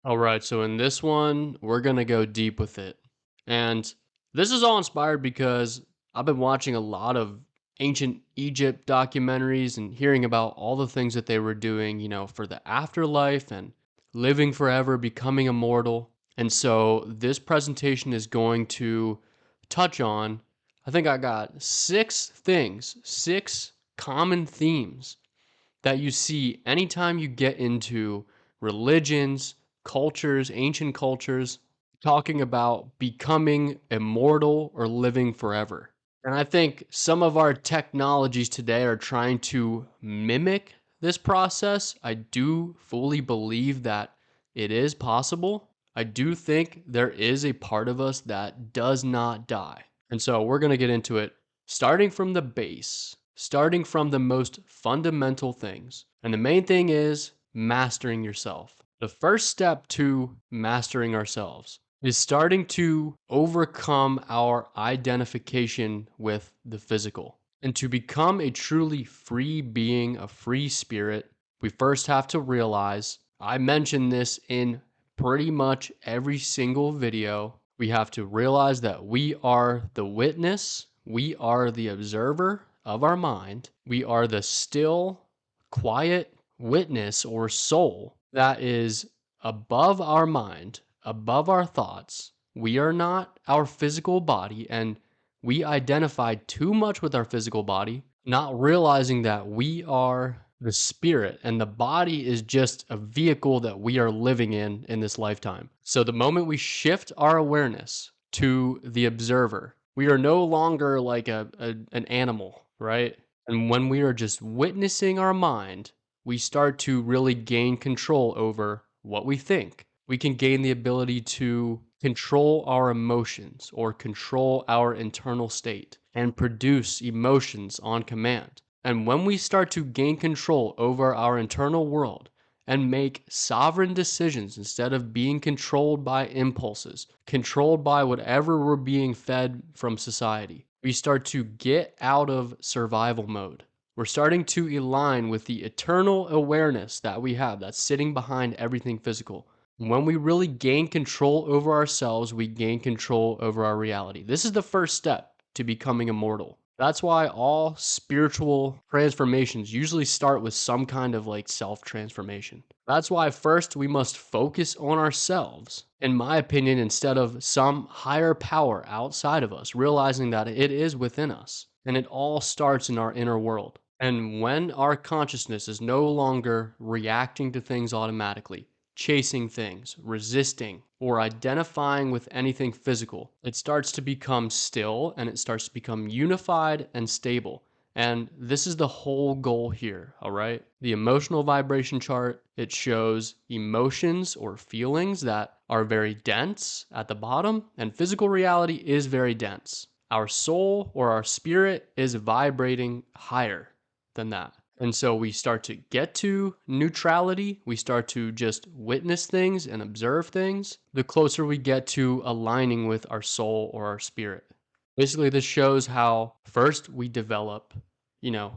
All right, so in this one, we're going to go deep with it. And this is all inspired because I've been watching a lot of ancient Egypt documentaries and hearing about all the things that they were doing, for the afterlife and living forever, becoming immortal. And so this presentation is going to touch on, I think I got six things, six common themes that you see anytime you get into religions, cultures, ancient cultures, talking about becoming immortal or living forever. And I think some of our technologies today are trying to mimic this process. I do fully believe that it is possible. I do think there is a part of us that does not die. And so we're going to get into it starting from the base, starting from the most fundamental things. And the main thing is mastering yourself. The first step to mastering ourselves is starting to overcome our identification with the physical. And to become a truly free being, a free spirit, we first have to realize, I mentioned this in pretty much every single video, we have to realize that we are the witness, we are the observer of our mind, we are the still, quiet witness or soul that is above our mind, above our thoughts. We are not our physical body, and we identify too much with our physical body, not realizing that we are the spirit and the body is just a vehicle that we are living in this lifetime. So the moment we shift our awareness to the observer, we are no longer like an animal, right? And when we are just witnessing our mind, we start to really gain control over what we think. We can gain the ability to control our emotions or control our internal state and produce emotions on command. And when we start to gain control over our internal world and make sovereign decisions instead of being controlled by impulses, controlled by whatever we're being fed from society, we start to get out of survival mode. We're starting to align with the eternal awareness that we have that's sitting behind everything physical. When we really gain control over ourselves, we gain control over our reality. This is the first step to becoming immortal. That's why all spiritual transformations usually start with some kind of like self transformation. That's why first we must focus on ourselves, in my opinion, instead of some higher power outside of us, realizing that it is within us. And it all starts in our inner world. And when our consciousness is no longer reacting to things automatically, chasing things, resisting, or identifying with anything physical, it starts to become still and it starts to become unified and stable. And this is the whole goal here, all right? The emotional vibration chart, it shows emotions or feelings that are very dense at the bottom, and physical reality is very dense. Our soul or our spirit is vibrating higher than that. And so we start to get to neutrality. We start to just witness things and observe things the closer we get to aligning with our soul or our spirit. Basically, this shows how first we develop,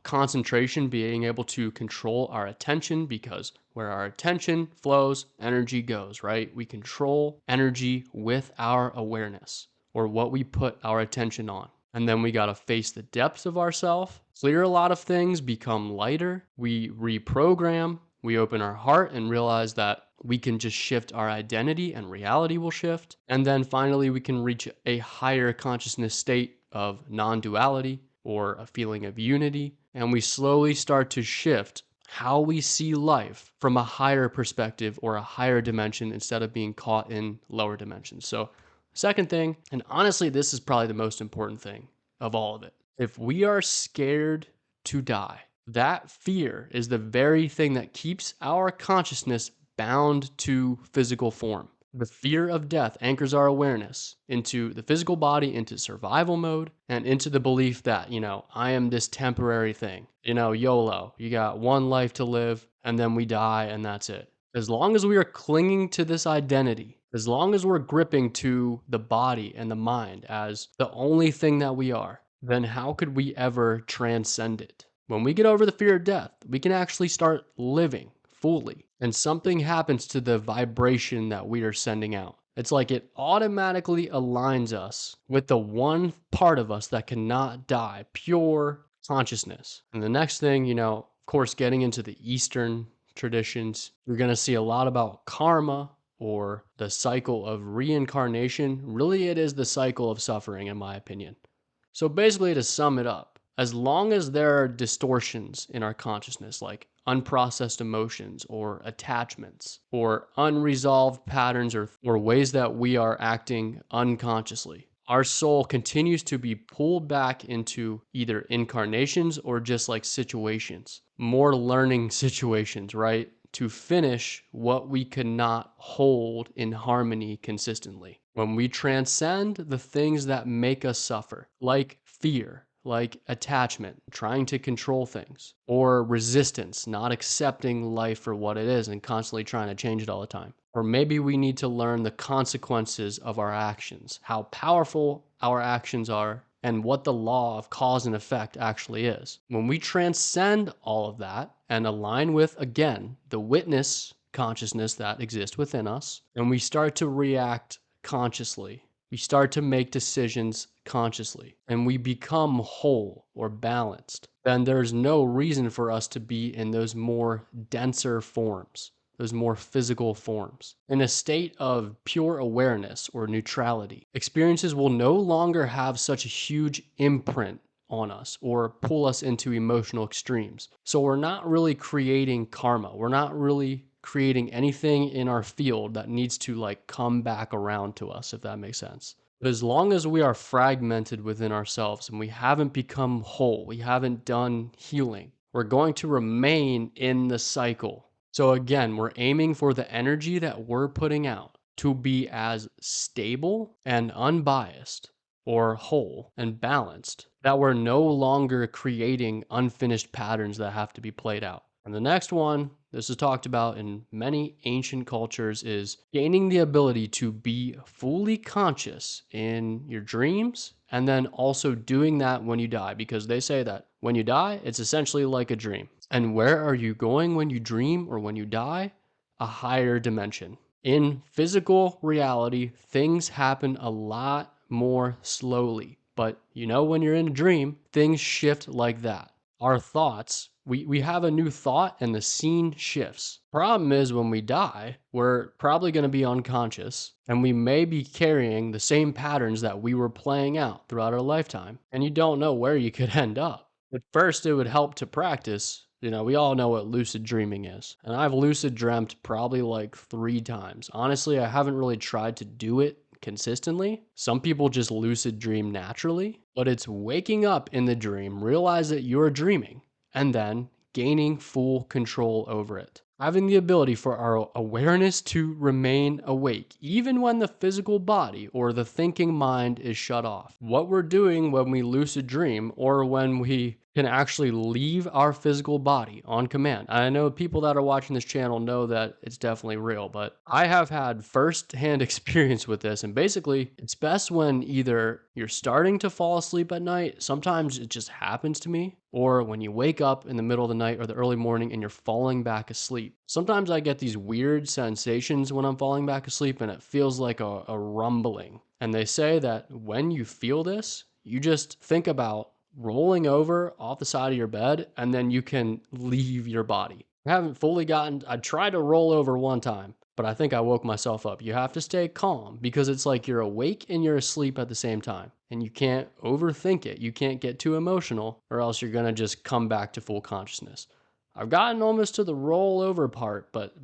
concentration, being able to control our attention, because where our attention flows, energy goes, right? We control energy with our awareness or what we put our attention on. And then we got to face the depths of ourself, clear a lot of things, become lighter. We reprogram, we open our heart and realize that we can just shift our identity and reality will shift. And then finally, we can reach a higher consciousness state of non duality or a feeling of unity. And we slowly start to shift how we see life from a higher perspective or a higher dimension instead of being caught in lower dimensions. So second thing, and honestly, this is probably the most important thing of all of it. If we are scared to die, that fear is the very thing that keeps our consciousness bound to physical form. The fear of death anchors our awareness into the physical body, into survival mode, and into the belief that, I am this temporary thing. YOLO, you got one life to live, and then we die, and that's it. As long as we are clinging to this identity, as long as we're gripping to the body and the mind as the only thing that we are, then how could we ever transcend it? When we get over the fear of death, we can actually start living fully, and something happens to the vibration that we are sending out. It's like it automatically aligns us with the one part of us that cannot die, pure consciousness. And the next thing, of course, getting into the Eastern traditions, you're going to see a lot about karma or the cycle of reincarnation. Really, it is the cycle of suffering, in my opinion. So basically, to sum it up, as long as there are distortions in our consciousness, like unprocessed emotions or attachments or unresolved patterns or ways that we are acting unconsciously, our soul continues to be pulled back into either incarnations or just like situations, more learning situations, right? To finish what we cannot hold in harmony consistently. When we transcend the things that make us suffer, like fear, like attachment, trying to control things, or resistance, not accepting life for what it is and constantly trying to change it all the time. Or maybe we need to learn the consequences of our actions, how powerful our actions are, and what the law of cause and effect actually is. When we transcend all of that and align with, again, the witness consciousness that exists within us, and we start to react consciously, we start to make decisions consciously, and we become whole or balanced, then there's no reason for us to be in those more denser forms, those more physical forms. In a state of pure awareness or neutrality, experiences will no longer have such a huge imprint on us or pull us into emotional extremes. So we're not really creating karma. We're not really creating anything in our field that needs to like come back around to us, if that makes sense. But as long as we are fragmented within ourselves and we haven't become whole, we haven't done healing, we're going to remain in the cycle. So again, we're aiming for the energy that we're putting out to be as stable and unbiased or whole and balanced that we're no longer creating unfinished patterns that have to be played out. And the next one, this is talked about in many ancient cultures, is gaining the ability to be fully conscious in your dreams and then also doing that when you die, because they say that when you die, it's essentially like a dream. And where are you going when you dream or when you die? A higher dimension. In physical reality, things happen a lot more slowly. But when you're in a dream, things shift like that. Our thoughts, we have a new thought and the scene shifts. Problem is, when we die, we're probably going to be unconscious and we may be carrying the same patterns that we were playing out throughout our lifetime. And you don't know where you could end up. At first, it would help to practice. We all know what lucid dreaming is. And I've lucid dreamt probably like 3 times. Honestly, I haven't really tried to do it consistently. Some people just lucid dream naturally, but it's waking up in the dream, realize that you're dreaming, and then gaining full control over it. Having the ability for our awareness to remain awake, even when the physical body or the thinking mind is shut off. What we're doing when we lucid dream or when we can actually leave our physical body on command. I know people that are watching this channel know that it's definitely real, but I have had first-hand experience with this, and basically it's best when either you're starting to fall asleep at night, sometimes it just happens to me, or when you wake up in the middle of the night or the early morning and you're falling back asleep. Sometimes I get these weird sensations when I'm falling back asleep and it feels like a rumbling. And they say that when you feel this, you just think about rolling over off the side of your bed and then you can leave your body. I tried to roll over one time, but I think I woke myself up. You have to stay calm because it's like you're awake and you're asleep at the same time. And you can't overthink it. You can't get too emotional or else you're going to just come back to full consciousness. I've gotten almost to the rollover part, but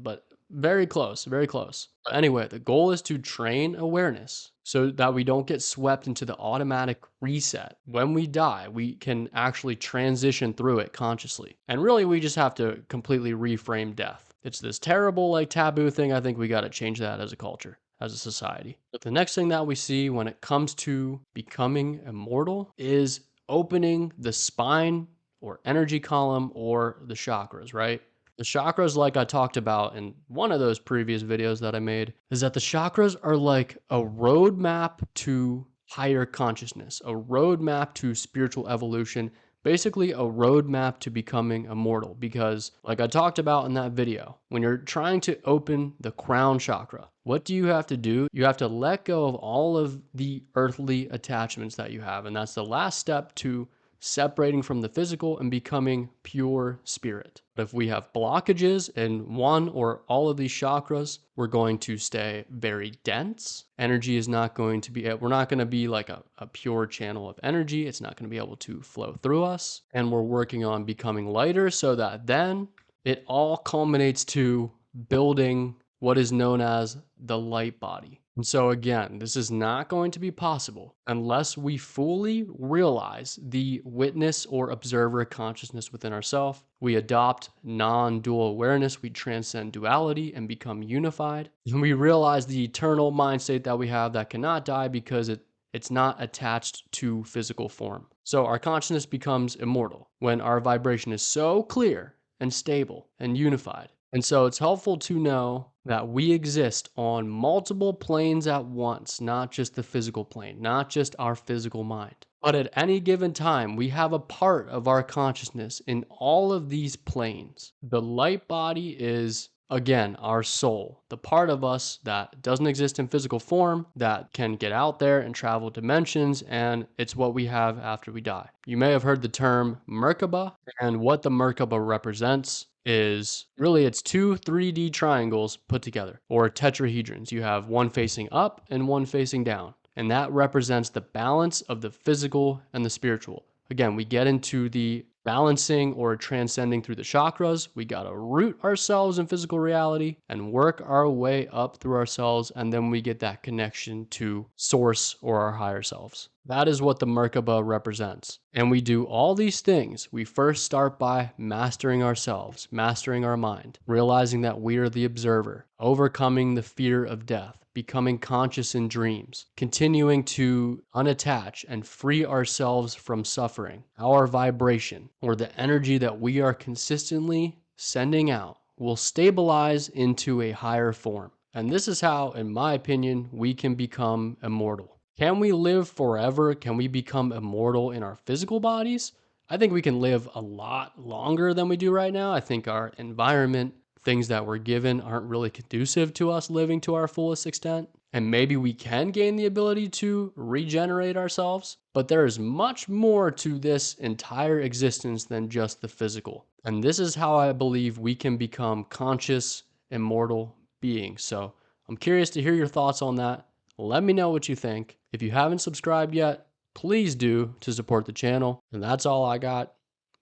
very close, very close. But anyway, the goal is to train awareness so that we don't get swept into the automatic reset. When we die, we can actually transition through it consciously. And really, we just have to completely reframe death. It's this terrible, like, taboo thing. I think we got to change that as a culture, as a society. But the next thing that we see when it comes to becoming immortal is opening the spine or energy column or the chakras, right? The chakras, like I talked about in one of those previous videos that I made, is that the chakras are like a roadmap to higher consciousness, a roadmap to spiritual evolution, basically a roadmap to becoming immortal. Because, like I talked about in that video, when you're trying to open the crown chakra, what do you have to do? You have to let go of all of the earthly attachments that you have. And that's the last step to separating from the physical and becoming pure spirit. But if we have blockages in one or all of these chakras, we're going to stay very dense. Energy is not going to be, we're not going to be like a pure channel of energy. It's not going to be able to flow through us. And we're working on becoming lighter so that then it all culminates to building what is known as the light body. And so again, this is not going to be possible unless we fully realize the witness or observer consciousness within ourselves. We adopt non-dual awareness, we transcend duality and become unified. And we realize the eternal mind state that we have that cannot die because it's not attached to physical form. So our consciousness becomes immortal when our vibration is so clear and stable and unified. And so it's helpful to know that we exist on multiple planes at once, not just the physical plane, not just our physical mind. But at any given time, we have a part of our consciousness in all of these planes. The light body is, again, our soul, the part of us that doesn't exist in physical form, that can get out there and travel dimensions, and it's what we have after we die. You may have heard the term Merkaba, and what the Merkaba represents is really it's two 3D triangles put together, or tetrahedrons. You have one facing up and one facing down, and that represents the balance of the physical and the spiritual. Again, we get into the balancing or transcending through the chakras. We got to root ourselves in physical reality and work our way up through ourselves, and then we get that connection to source or our higher selves. That is what the Merkaba represents. And we do all these things. We first start by mastering ourselves, mastering our mind, realizing that we are the observer, overcoming the fear of death, becoming conscious in dreams, continuing to unattach and free ourselves from suffering. Our vibration, or the energy that we are consistently sending out, will stabilize into a higher form. And this is how, in my opinion, we can become immortal. Can we live forever? Can we become immortal in our physical bodies? I think we can live a lot longer than we do right now. I think our environment, things that we're given, aren't really conducive to us living to our fullest extent. And maybe we can gain the ability to regenerate ourselves. But there is much more to this entire existence than just the physical. And this is how I believe we can become conscious, immortal beings. So I'm curious to hear your thoughts on that. Let me know what you think. If you haven't subscribed yet, please do to support the channel. And that's all I got.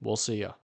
We'll see ya.